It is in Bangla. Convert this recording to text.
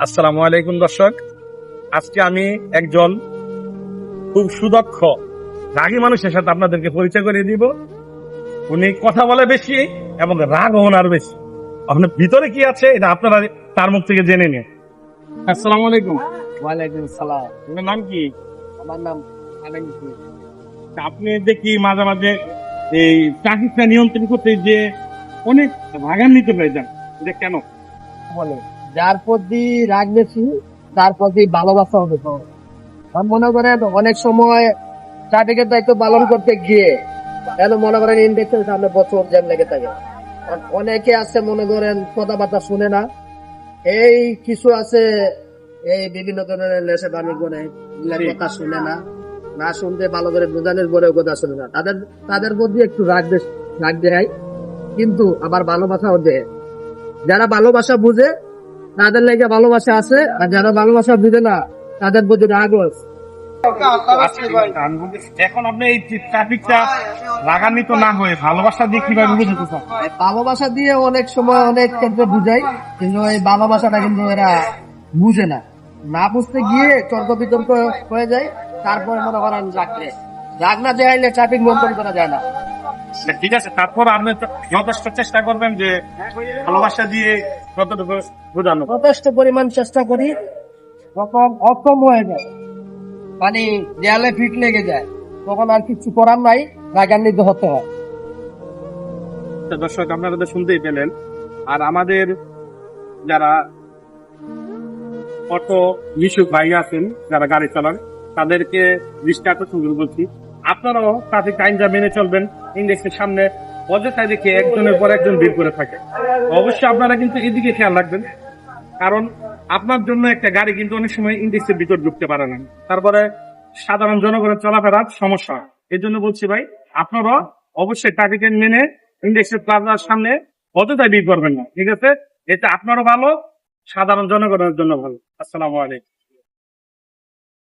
আসসালামু আলাইকুম দর্শক, আজকে আমি একজন খুব সুদক্ষ রাগী মানুষের সাথে আপনাদেরকে পরিচয় করিয়ে দিব। উনি কথা বলে বেশি এবং রাগ ওনার বেশি। আপনার ভিতরে কি আছে এটা আপনারা তার মুখ থেকে জেনে নিন। আসসালামু আলাইকুম। ওয়ালাইকুম সালাম। আপনার নাম কি? আমার নাম আলম। আপনি দেখি মাঝে মাঝে এই ট্রাফিকটা নিয়ন্ত্রণ করতে যে অনেক রাগান্বিত হয়ে যান, এটা কেন? বলে যার প্রতি রাগ বেশি তার প্রতি ভালোবাসা হবে তো। আমি মনে করেন অনেক সময় ট্রাফিকের দায়িত্ব পালন করতে গিয়ে কেন মনে করেন ইন্ডেক্সের সামনে বছর জ্যাম লেগে থাকে। আর অনেকে আছে মনে করেন কথাবার্তা শুনে না, এই কিছু আছে এই বিভিন্ন ধরনের নেশা পানি করে কথা শুনে না, না শুনতে ভালো করে বোঝানোর পরেও কথা শুনে না। তাদের তাদের প্রতি একটু রাগ দেয়, কিন্তু আবার ভালোবাসাও দেয়। যারা ভালোবাসা বুঝে তাদের লেগে ভালোবাসা আছে, আর যারা ভালোবাসা বুঝে না তাদের প্রতি রাগ আছে। এখন আপনি এই ট্রাফিকটা রাগান্বিত না হয়ে ভালোবাসা দিয়ে কিভাবে বুঝতে চান? ভালোবাসা দিয়ে অনেক সময় অনেক ক্ষেত্রে বুঝাই, কিন্তু এই ভালোবাসাটা কিন্তু এরা বুঝে না। না বুঝতে গিয়ে তর্ক বিতর্ক হয়ে যায়, তারপরে মনে করেন রাগ না দেখাইলে ট্রাফিক নিয়ন্ত্রণ করা যায় না। ঠিক আছে, তারপর আপনি যথেষ্ট চেষ্টা করবেন যে ভালোবাসা দিয়ে কতটুকু বোঝানো। যথেষ্ট পরিমাণ চেষ্টা করি, যখন অক্ষম হয়ে যায় মানে দেয়ালে ফিট লেগে যায় তখন আর কিছু করার নাই, রাগান্বিত হতে হয়। দর্শক আপনারা তো শুনতেই পেলেন। আর আমাদের যারা অটো মিশুক ভাই আছেন, যারা গাড়ি চালান, তাদেরকে দৃষ্টি আকর্ষণ করে বলছি, আপনারাও ট্রাফিক আইনটা মেনে চলবেন। ইন্ডেক্সের সামনে অযথায় দেখে একজনের পর একজন ভিড় করে থাকে। অবশ্যই আপনারা কিন্তু এদিকে খেয়াল রাখবেন, কারণ আপনার জন্য একটা গাড়ি কিন্তু অনেক সময় ইন্ডেক্সের ভিতর ঢুকতে পারে না, তারপরে সাধারণ জনগণের চলাফেরার সমস্যা হয়। এই জন্য বলছি ভাই, আপনারা অবশ্যই ট্রাফিক আইন মেনে ইন্ডেক্সের প্লাজার সামনে অযথায় ভিড় করবেন না, ঠিক আছে? এতে আপনারও ভালো, সাধারণ জনগণের জন্য ভালো। আসসালামু আলাইকুম।